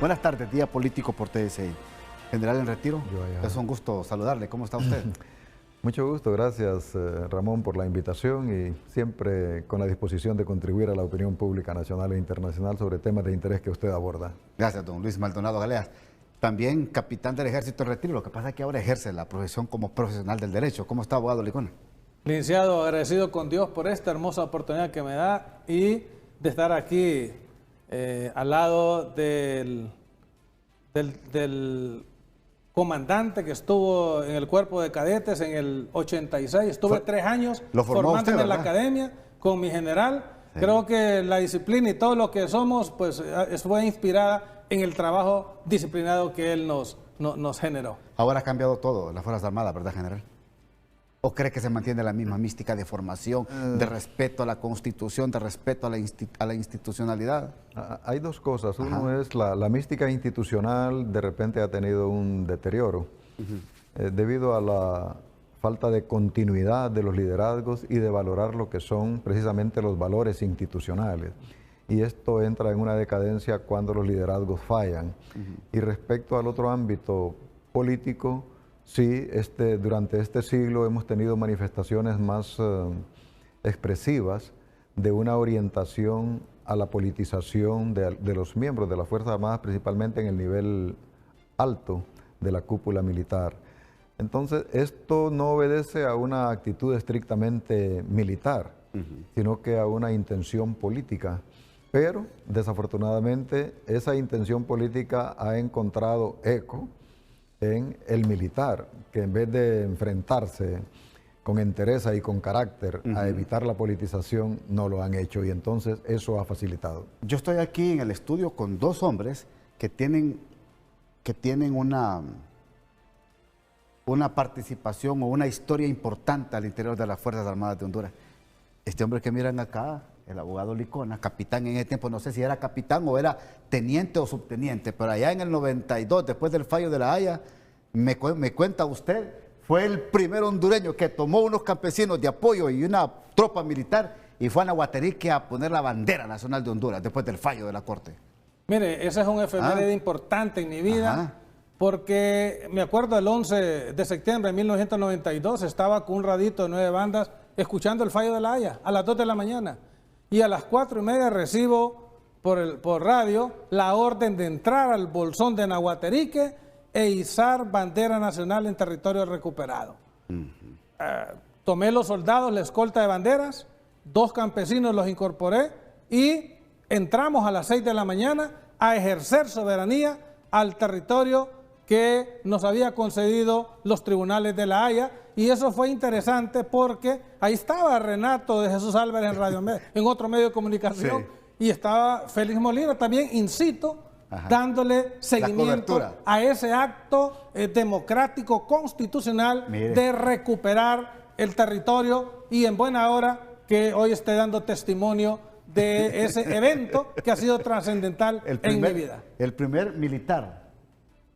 Buenas tardes, día político por TSI. General en retiro, Yo es un gusto saludarle. ¿Cómo está usted? Mucho gusto, gracias Ramón por la invitación y siempre con la disposición de contribuir a la opinión pública nacional e internacional sobre temas de interés que usted aborda. Gracias, don Luis Maldonado Galeas. También capitán del Ejército en retiro, lo que pasa es que ahora ejerce la profesión como profesional del derecho. ¿Cómo está, abogado Licona? Licenciado, agradecido con Dios por esta hermosa oportunidad que me da y de estar aquí al lado del comandante que estuvo en el cuerpo de cadetes en el 86. Estuve 3 años formándome en la academia con mi general. Sí. Creo que la disciplina y todo lo que somos pues fue inspirada en el trabajo disciplinado que él nos generó. Ahora ha cambiado todo, las Fuerzas Armadas, ¿verdad, general? ¿O cree que se mantiene la misma mística de formación, de respeto a la Constitución, de respeto a la institucionalidad? Hay dos cosas. Uno es la mística institucional de repente ha tenido un deterioro debido a la falta de continuidad de los liderazgos y de valorar lo que son precisamente los valores institucionales. Y esto entra en una decadencia cuando los liderazgos fallan. Y respecto al otro ámbito político, sí, durante este siglo hemos tenido manifestaciones más expresivas de una orientación a la politización de los miembros de las Fuerzas Armadas, principalmente en el nivel alto de la cúpula militar. Entonces, esto no obedece a una actitud estrictamente militar, sino que a una intención política. Pero, desafortunadamente, esa intención política ha encontrado eco en el militar, que en vez de enfrentarse con entereza y con carácter a evitar la politización, no lo han hecho y entonces eso ha facilitado. Yo estoy aquí en el estudio con 2 hombres que tienen una participación o una historia importante al interior de las Fuerzas Armadas de Honduras. Este hombre que miran acá, el abogado Licona, capitán en ese tiempo, no sé si era capitán o era teniente o subteniente, pero allá en el 92, después del fallo de La Haya, me cuenta usted, fue el primer hondureño que tomó unos campesinos de apoyo y una tropa militar y fue a Nahuatarique a poner la bandera nacional de Honduras después del fallo de la Corte. Mire, ese es un efeméride importante en mi vida, porque me acuerdo el 11 de septiembre de 1992, estaba con un radito de 9 bandas escuchando el fallo de La Haya a las 2 de la mañana. Y a las 4:30 recibo por radio la orden de entrar al bolsón de Nahuatarique e izar bandera nacional en territorio recuperado. Tomé los soldados, la escolta de banderas, 2 campesinos los incorporé y entramos a las 6 de la mañana a ejercer soberanía al territorio que nos había concedido los tribunales de La Haya. Y eso fue interesante porque ahí estaba Renato de Jesús Álvarez en Radio Med, en otro medio de comunicación, y estaba Félix Molina también in situ, dándole seguimiento a ese acto democrático constitucional de recuperar el territorio, y en buena hora que hoy esté dando testimonio de ese evento que ha sido trascendental en mi vida. El primer militar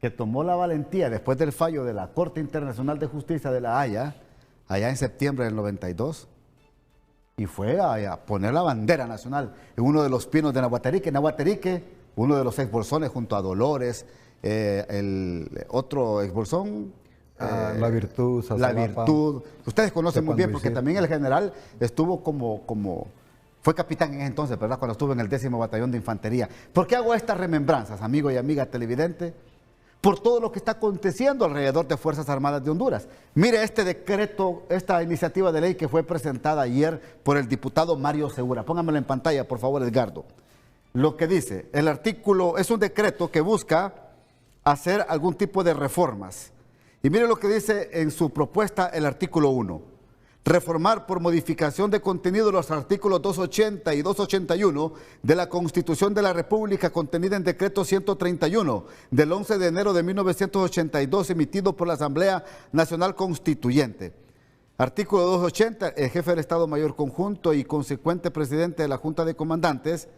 que tomó la valentía después del fallo de la Corte Internacional de Justicia de La Haya, allá en septiembre del 92, y fue a poner la bandera nacional en uno de los pinos de Nahuatarique. Nahuatarique, uno de los exbolsones junto a Dolores, el otro exbolsón, La Virtud, La Virtud. Ustedes conocen muy bien porque también el general estuvo fue capitán en ese entonces, ¿verdad? Cuando estuvo en el 10º Batallón de Infantería. ¿Por qué hago estas remembranzas, amigo y amiga televidente? Por todo lo que está aconteciendo alrededor de Fuerzas Armadas de Honduras. Mire este decreto, esta iniciativa de ley que fue presentada ayer por el diputado Mario Segura. Póngamelo en pantalla, por favor, Edgardo. Lo que dice, el artículo es un decreto que busca hacer algún tipo de reformas. Y mire lo que dice en su propuesta el artículo 1. Reformar por modificación de contenido los artículos 280 y 281 de la Constitución de la República contenida en decreto 131 del 11 de enero de 1982 emitido por la Asamblea Nacional Constituyente. Artículo 280, el jefe del Estado Mayor Conjunto y consecuente presidente de la Junta de Comandantes.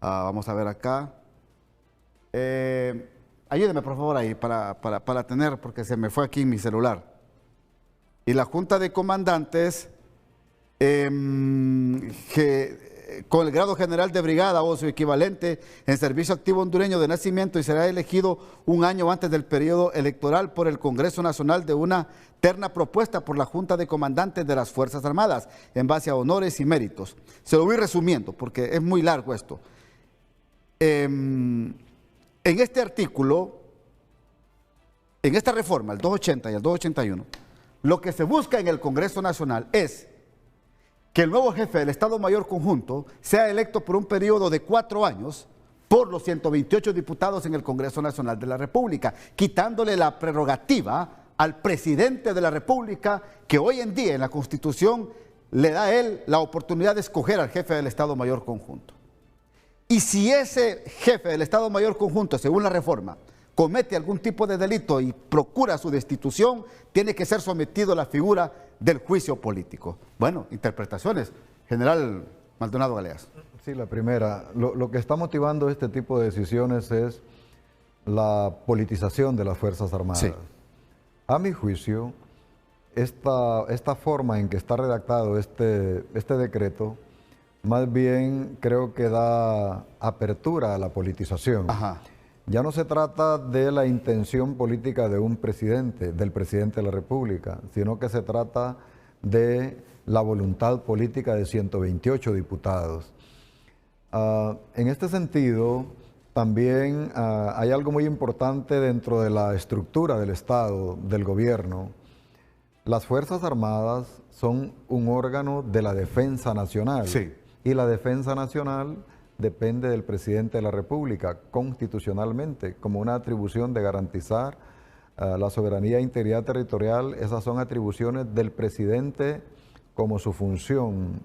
Vamos a ver acá. Ayúdeme por favor ahí para tener, porque se me fue aquí mi celular. Y la Junta de Comandantes con el grado general de brigada o su equivalente en servicio activo hondureño de nacimiento y será elegido un año antes del periodo electoral por el Congreso Nacional de una terna propuesta por la Junta de Comandantes de las Fuerzas Armadas en base a honores y méritos. Se lo voy resumiendo porque es muy largo esto. En este artículo, en esta reforma, el 280 y el 281, lo que se busca en el Congreso Nacional es que el nuevo jefe del Estado Mayor Conjunto sea electo por un periodo de 4 años por los 128 diputados en el Congreso Nacional de la República, quitándole la prerrogativa al presidente de la República, que hoy en día en la Constitución le da a él la oportunidad de escoger al jefe del Estado Mayor Conjunto. Y si ese jefe del Estado Mayor Conjunto, según la reforma, comete algún tipo de delito y procura su destitución, tiene que ser sometido a la figura del juicio político. Bueno, interpretaciones. General Maldonado Galeas. Sí, la primera. Lo que está motivando este tipo de decisiones es la politización de las Fuerzas Armadas. Sí. A mi juicio, esta forma en que está redactado este decreto, más bien creo que da apertura a la politización. Ajá. Ya no se trata de la intención política de un presidente, del presidente de la República, sino que se trata de la voluntad política de 128 diputados. En este sentido, también hay algo muy importante dentro de la estructura del Estado, del gobierno. Las Fuerzas Armadas son un órgano de la defensa nacional. Sí. Y la defensa nacional depende del presidente de la República constitucionalmente, como una atribución de garantizar la soberanía e integridad territorial. Esas son atribuciones del presidente como su función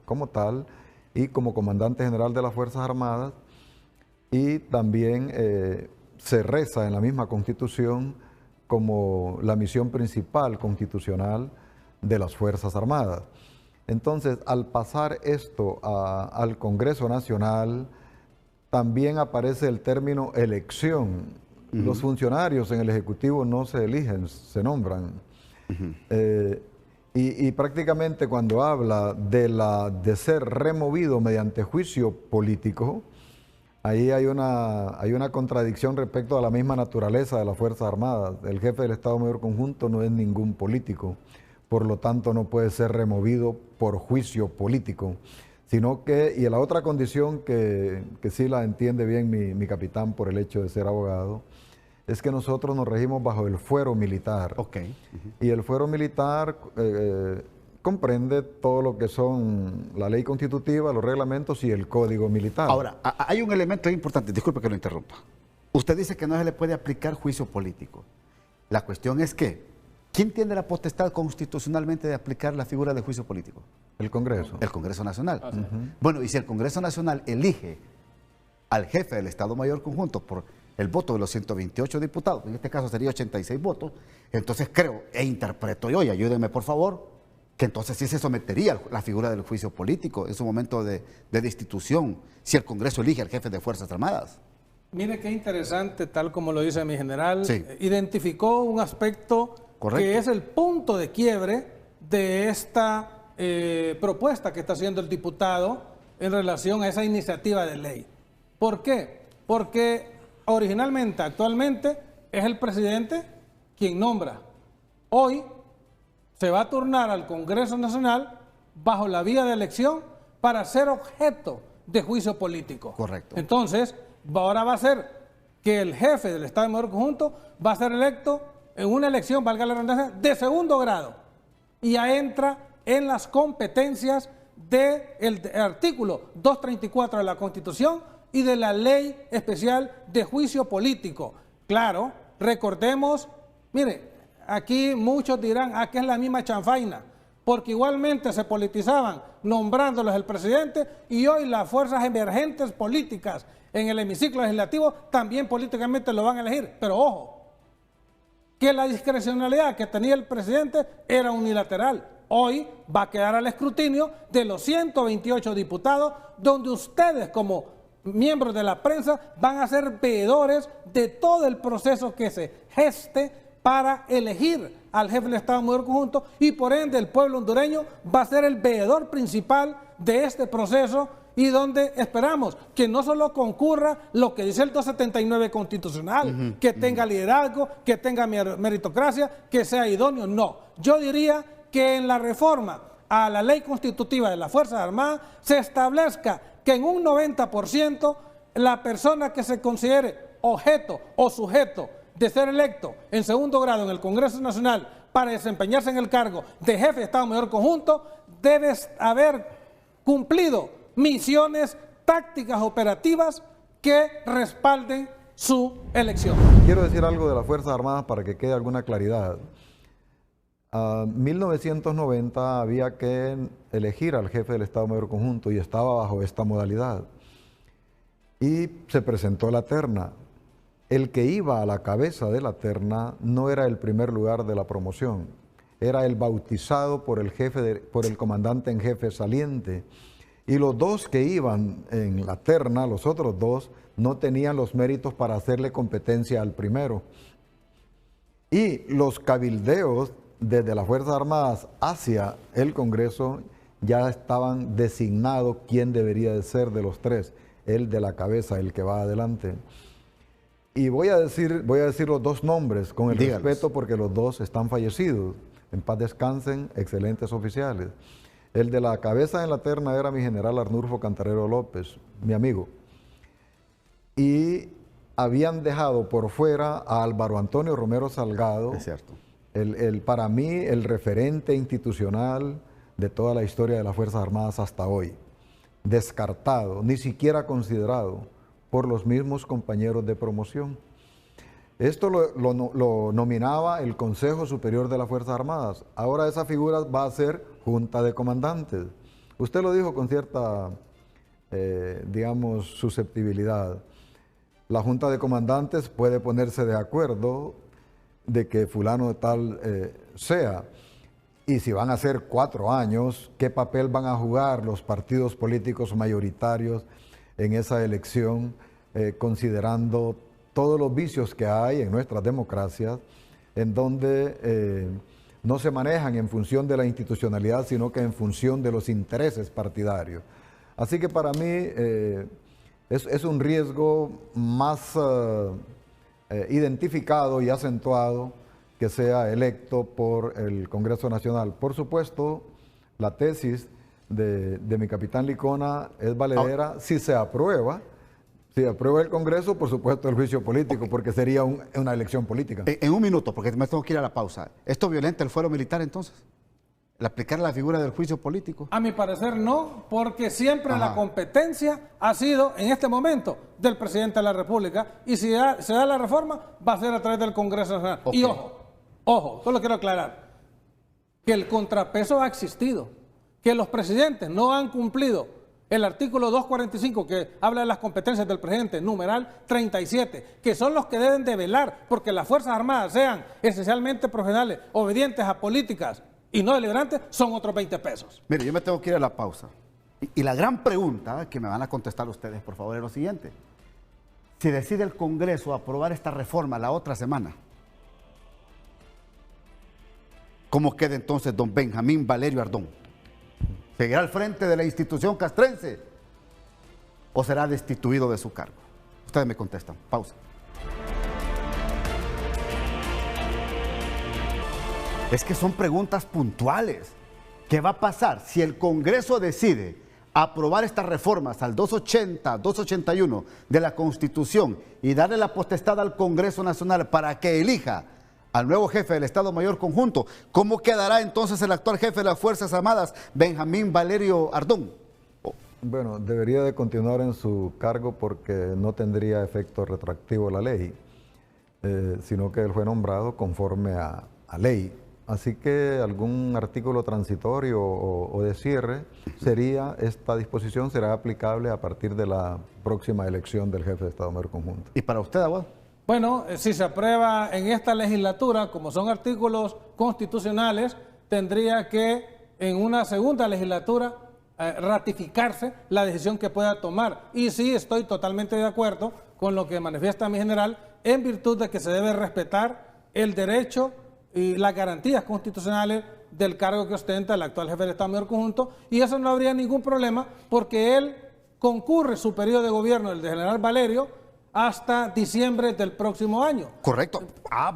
como tal y como comandante general de las Fuerzas Armadas, y también se reza en la misma Constitución como la misión principal constitucional de las Fuerzas Armadas. Entonces, al pasar esto al Congreso Nacional, también aparece el término elección. Los funcionarios en el Ejecutivo no se eligen, se nombran. Y prácticamente cuando habla de ser removido mediante juicio político, ahí hay una contradicción respecto a la misma naturaleza de las Fuerzas Armadas. El jefe del Estado Mayor Conjunto no es ningún político. Por lo tanto, no puede ser removido por juicio político, sino que, y la otra condición que sí la entiende bien mi capitán por el hecho de ser abogado, es que nosotros nos regimos bajo el fuero militar. Okay. Y el fuero militar comprende todo lo que son la ley constitutiva, los reglamentos y el código militar. Ahora, hay un elemento importante, disculpe que lo interrumpa. Usted dice que no se le puede aplicar juicio político. La cuestión es que, ¿quién tiene la potestad constitucionalmente de aplicar la figura de juicio político? El Congreso. El Congreso Nacional. Bueno, y si el Congreso Nacional elige al jefe del Estado Mayor Conjunto por el voto de los 128 diputados, en este caso sería 86 votos, entonces creo e interpreto yo, y ayúdenme por favor, que entonces sí se sometería a la figura del juicio político en su momento de destitución, si el Congreso elige al jefe de Fuerzas Armadas. Mire qué interesante, tal como lo dice mi general, sí. Identificó un aspecto correcto, que es el punto de quiebre de esta propuesta que está haciendo el diputado en relación a esa iniciativa de ley. ¿Por qué? Porque originalmente, actualmente, es el presidente quien nombra. Hoy se va a turnar al Congreso Nacional bajo la vía de elección para ser objeto de juicio político. Correcto. Entonces, ahora va a ser que el jefe del Estado Mayor Conjunto va a ser electo en una elección, valga la redundancia, de segundo grado. Y ya entra en las competencias del artículo 234 de la Constitución y de la Ley Especial de Juicio Político. Claro, recordemos, mire, aquí muchos dirán, que es la misma chanfaina, porque igualmente se politizaban nombrándolos el presidente, y hoy las fuerzas emergentes políticas en el hemiciclo legislativo también políticamente lo van a elegir. Pero ojo, que la discrecionalidad que tenía el presidente era unilateral. Hoy va a quedar al escrutinio de los 128 diputados, donde ustedes como miembros de la prensa van a ser veedores de todo el proceso que se geste para elegir al jefe del Estado Mayor Conjunto y por ende el pueblo hondureño va a ser el veedor principal de este proceso y donde esperamos que no solo concurra lo que dice el 279 constitucional, que tenga liderazgo, que tenga meritocracia, que sea idóneo, no. Yo diría que en la reforma a la ley constitutiva de las Fuerzas Armadas se establezca que en un 90% la persona que se considere objeto o sujeto de ser electo en segundo grado en el Congreso Nacional para desempeñarse en el cargo de jefe de Estado Mayor Conjunto debe haber cumplido misiones tácticas operativas que respalden su elección. Quiero decir algo de las Fuerzas Armadas para que quede alguna claridad. En 1990 había que elegir al jefe del Estado Mayor Conjunto y estaba bajo esta modalidad. Y se presentó la terna. El que iba a la cabeza de la terna no era el primer lugar de la promoción, era el bautizado por el comandante en jefe saliente. Y los dos que iban en la terna, los otros dos, no tenían los méritos para hacerle competencia al primero. Y los cabildeos desde las Fuerzas Armadas hacia el Congreso ya estaban designados quién debería de ser de los tres, el de la cabeza, el que va adelante. Y voy a decir los dos nombres con el respeto porque los dos están fallecidos. En paz descansen, excelentes oficiales. El de la cabeza en la terna era mi general Arnulfo Cantarero López, mi amigo. Y habían dejado por fuera a Álvaro Antonio Romero Salgado. Es cierto. Para mí, el referente institucional de toda la historia de las Fuerzas Armadas hasta hoy. Descartado, ni siquiera considerado por los mismos compañeros de promoción. Esto lo nominaba el Consejo Superior de las Fuerzas Armadas. Ahora esa figura va a ser Junta de Comandantes. Usted lo dijo con cierta, digamos, susceptibilidad. La Junta de Comandantes puede ponerse de acuerdo de que fulano de tal sea. Y si van a ser 4 años, ¿qué papel van a jugar los partidos políticos mayoritarios en esa elección, considerando todos los vicios que hay en nuestras democracias, en donde no se manejan en función de la institucionalidad, sino que en función de los intereses partidarios? Así que para mí es un riesgo más identificado y acentuado que sea electo por el Congreso Nacional. Por supuesto, la tesis de mi capitán Licona es valedera si se aprueba. Si aprueba el Congreso, por supuesto, el juicio político, porque sería una elección política. En un minuto, porque me tengo que ir a la pausa. ¿Esto violenta el fuero militar entonces? ¿El aplicar la figura del juicio político? A mi parecer no, porque siempre la competencia ha sido, en este momento, del presidente de la República, y si se da la reforma, va a ser a través del Congreso Nacional. Okay. Y ojo, solo quiero aclarar, que el contrapeso ha existido, que los presidentes no han cumplido el artículo 245 que habla de las competencias del presidente, numeral 37, que son los que deben de velar porque las Fuerzas Armadas sean esencialmente profesionales, obedientes a políticas y no deliberantes, son otros 20 pesos. Mire, yo me tengo que ir a la pausa. Y la gran pregunta que me van a contestar ustedes, por favor, es lo siguiente. Si decide el Congreso aprobar esta reforma la otra semana, ¿cómo queda entonces don Benjamín Valerio Ardón? ¿Seguirá al frente de la institución castrense o será destituido de su cargo? Ustedes me contestan. Pausa. Es que son preguntas puntuales. ¿Qué va a pasar si el Congreso decide aprobar estas reformas al 280, 281 de la Constitución y darle la potestad al Congreso Nacional para que elija al nuevo jefe del Estado Mayor Conjunto? ¿Cómo quedará entonces el actual jefe de las Fuerzas Armadas, Benjamín Valerio Ardón? Bueno, debería de continuar en su cargo porque no tendría efecto retroactivo la ley, sino que él fue nombrado conforme a ley. Así que algún artículo transitorio o de cierre esta disposición será aplicable a partir de la próxima elección del jefe de Estado Mayor Conjunto. ¿Y para usted, abogado? Bueno, si se aprueba en esta legislatura, como son artículos constitucionales, tendría que en una segunda legislatura ratificarse la decisión que pueda tomar. Y sí, estoy totalmente de acuerdo con lo que manifiesta mi general, en virtud de que se debe respetar el derecho y las garantías constitucionales del cargo que ostenta el actual jefe del Estado Mayor Conjunto, y eso no habría ningún problema porque él concurre su periodo de gobierno, el de general Valerio, hasta diciembre del próximo año. Correcto.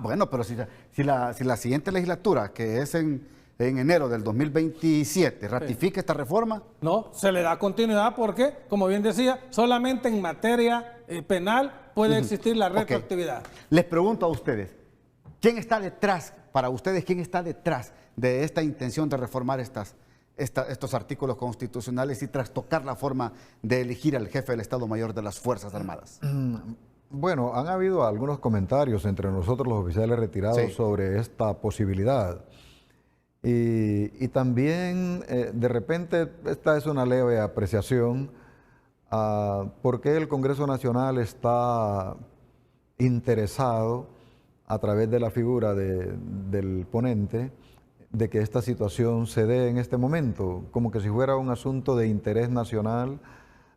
Bueno, pero si la siguiente legislatura, que es en enero del 2027, ratifica esta reforma. No, se le da continuidad porque, como bien decía, solamente en materia penal puede existir la retroactividad. Les pregunto a ustedes, ¿quién está detrás, para ustedes, quién está detrás de esta intención de reformar estos artículos constitucionales y trastocar la forma de elegir al jefe del Estado Mayor de las Fuerzas Armadas? Bueno, han habido algunos comentarios entre nosotros los oficiales retirados sobre esta posibilidad. Y también, de repente, esta es una leve apreciación, porque el Congreso Nacional está interesado, a través de la figura del ponente, de que esta situación se dé en este momento, como que si fuera un asunto de interés nacional,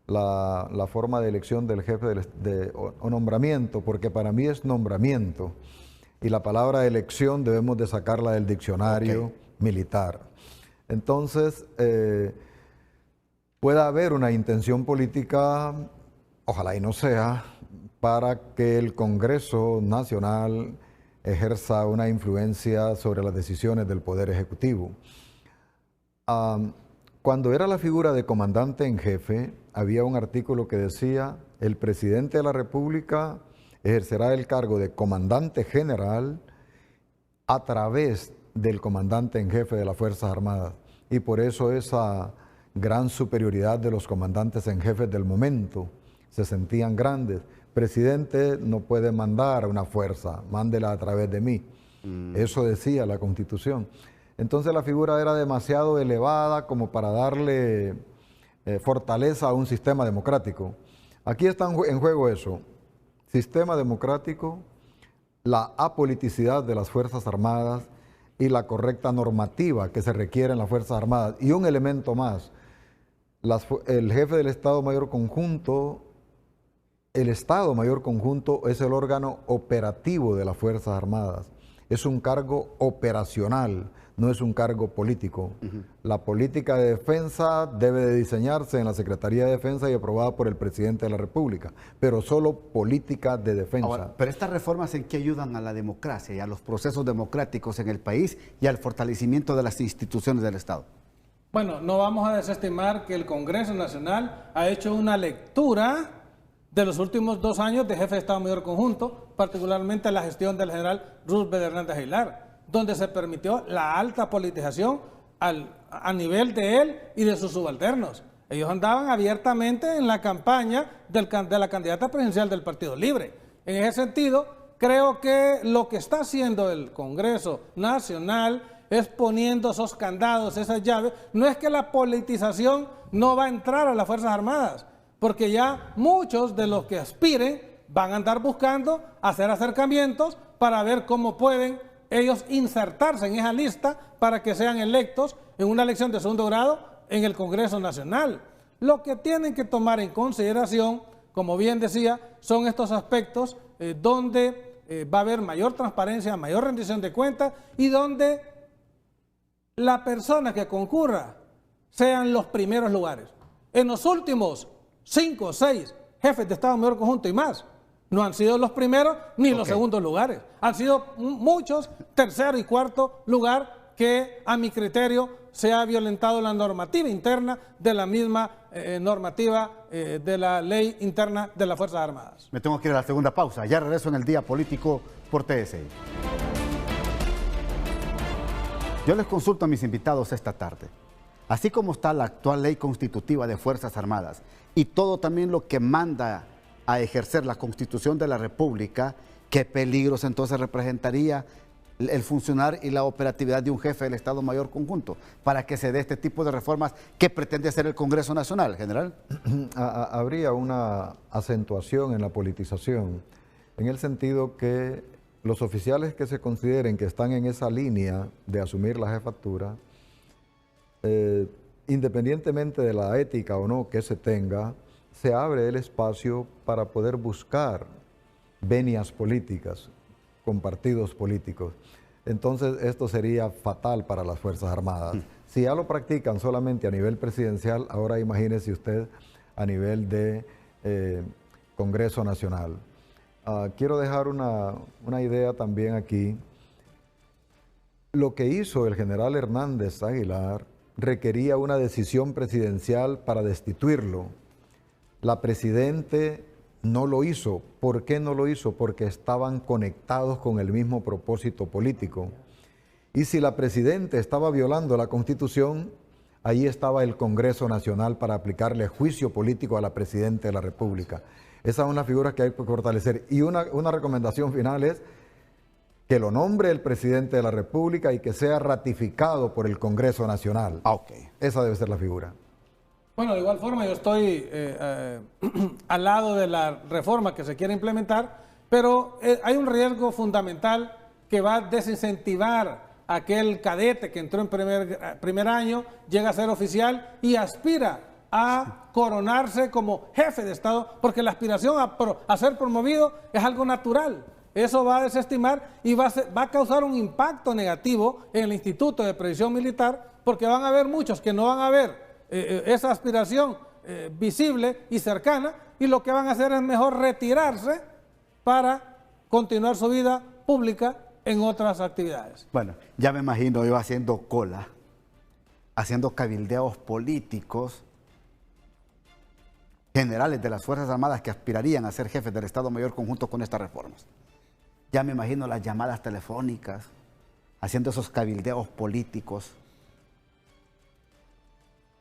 la forma de elección del jefe o nombramiento, porque para mí es nombramiento, y la palabra elección debemos de sacarla del diccionario militar. Entonces, puede haber una intención política, ojalá y no sea, para que el Congreso Nacional ejerza una influencia sobre las decisiones del Poder Ejecutivo. Cuando era la figura de comandante en jefe, había un artículo que decía: el presidente de la República ejercerá el cargo de comandante general a través del comandante en jefe de las Fuerzas Armadas. Y por eso esa gran superioridad de los comandantes en jefe del momento, se sentían grandes. Presidente no puede mandar a una fuerza, mándela a través de mí. Eso decía la Constitución. Entonces la figura era demasiado elevada como para darle fortaleza a un sistema democrático. Aquí está en juego eso: sistema democrático, la apoliticidad de las Fuerzas Armadas y la correcta normativa que se requiere en las Fuerzas Armadas. Y un elemento más: el jefe del Estado Mayor Conjunto, el Estado Mayor Conjunto es el órgano operativo de las Fuerzas Armadas. Es un cargo operacional, no es un cargo político. La política de defensa debe de diseñarse en la Secretaría de Defensa y aprobada por el Presidente de la República, pero solo política de defensa. Ahora, pero estas reformas, ¿en qué ayudan a la democracia y a los procesos democráticos en el país y al fortalecimiento de las instituciones del Estado? Bueno, no vamos a desestimar que el Congreso Nacional ha hecho una lectura de los últimos 2 años de jefe de Estado Mayor Conjunto, particularmente la gestión del general Roosevelt Hernández Aguilar, donde se permitió la alta politización a nivel de él y de sus subalternos. Ellos andaban abiertamente en la campaña de la candidata presidencial del Partido Libre. En ese sentido, creo que lo que está haciendo el Congreso Nacional es poniendo esos candados, esas llaves. No es que la politización no va a entrar a las Fuerzas Armadas, porque ya muchos de los que aspiren van a andar buscando hacer acercamientos para ver cómo pueden ellos insertarse en esa lista para que sean electos en una elección de segundo grado en el Congreso Nacional. Lo que tienen que tomar en consideración, como bien decía, son estos aspectos donde va a haber mayor transparencia, mayor rendición de cuentas y donde la persona que concurra sean los primeros lugares. En los últimos 5 o 6 jefes de Estado Mayor Conjunto y más, no han sido los primeros ni los segundos lugares. Han sido muchos tercero y cuarto lugar que, a mi criterio, se ha violentado la normativa interna de la misma normativa de la ley interna de las Fuerzas Armadas. Me tengo que ir a la segunda pausa. Ya regreso en el Día Político por TSI. Yo les consulto a mis invitados esta tarde. Así como está la actual ley constitutiva de Fuerzas Armadas y todo también lo que manda a ejercer la Constitución de la República, ¿qué peligros entonces representaría el funcionar y la operatividad de un jefe del Estado Mayor Conjunto para que se dé este tipo de reformas que pretende hacer el Congreso Nacional, general? Habría una acentuación en la politización, en el sentido que los oficiales que se consideren que están en esa línea de asumir la jefatura, independientemente de la ética o no que se tenga, se abre el espacio para poder buscar venias políticas. con partidos políticos. Entonces esto sería fatal para las Fuerzas Armadas. Si ya lo practican solamente a nivel presidencial, ahora imagínese usted a nivel de Congreso Nacional. Quiero dejar una idea también aquí. Lo que hizo el general Hernández Aguilar requería una decisión presidencial para destituirlo. La presidente no lo hizo. ¿Por qué no lo hizo? Porque estaban conectados con el mismo propósito político. Y si la presidenta estaba violando la Constitución, ahí estaba el Congreso Nacional para aplicarle juicio político a la presidenta de la República. Esa es una figura que hay que fortalecer. Y una recomendación final es que lo nombre el presidente de la República y que sea ratificado por el Congreso Nacional. Esa debe ser la figura. Bueno, de igual forma yo estoy al lado de la reforma que se quiere implementar, pero hay un riesgo fundamental que va a desincentivar a aquel cadete que entró en primer año, llega a ser oficial y aspira a coronarse como jefe de Estado, porque la aspiración a ser promovido es algo natural. Eso va a desestimar y va a causar un impacto negativo en el Instituto de Previsión Militar, porque van a haber muchos que no van a ver esa aspiración visible y cercana, y lo que van a hacer es mejor retirarse para continuar su vida pública en otras actividades. Bueno, ya me imagino yo haciendo cola, haciendo cabildeos políticos, generales de las Fuerzas Armadas que aspirarían a ser jefes del Estado Mayor conjunto con estas reformas. Ya me imagino las llamadas telefónicas, haciendo esos cabildeos políticos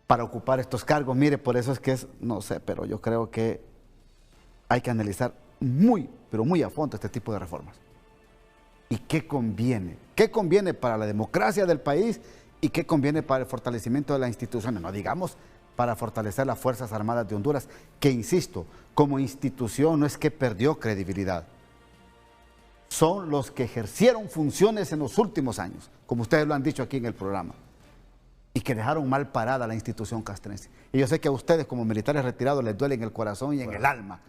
para ocupar estos cargos. Mire, por eso es que no sé, pero yo creo que hay que analizar pero muy a fondo este tipo de reformas. ¿Y qué conviene? ¿Qué conviene para la democracia del país y qué conviene para el fortalecimiento de las instituciones? No digamos para fortalecer las Fuerzas Armadas de Honduras, que insisto, como institución no es que perdió credibilidad. Son los que ejercieron funciones en los últimos años, como ustedes lo han dicho aquí en el programa, y que dejaron mal parada la institución castrense. Y yo sé que a ustedes como militares retirados les duele en el corazón y en el alma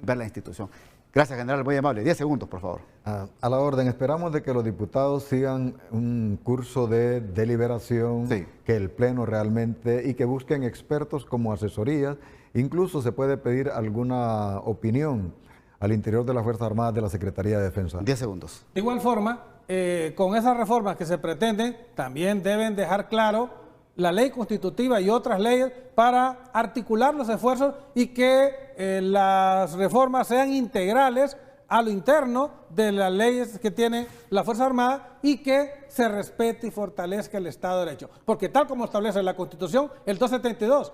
ver la institución. Gracias, general, muy amable. 10 segundos, por favor. A la orden. Esperamos de que los diputados sigan un curso de deliberación, que el Pleno realmente, y que busquen expertos como asesorías. Incluso se puede pedir alguna opinión al interior de las Fuerzas Armadas de la Secretaría de Defensa. 10 segundos. De igual forma, con esas reformas que se pretenden, también deben dejar claro la ley constitutiva y otras leyes para articular los esfuerzos y que las reformas sean integrales a lo interno de las leyes que tiene la Fuerza Armada y que se respete y fortalezca el Estado de Derecho. Porque tal como establece la Constitución, el 272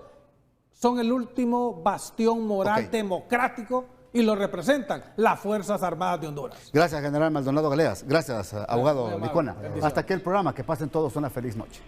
son el último bastión moral democrático y lo representan las Fuerzas Armadas de Honduras. Gracias, general Maldonado Galeas. Gracias, abogado Licona. Hasta aquí el programa. Que pasen todos una feliz noche.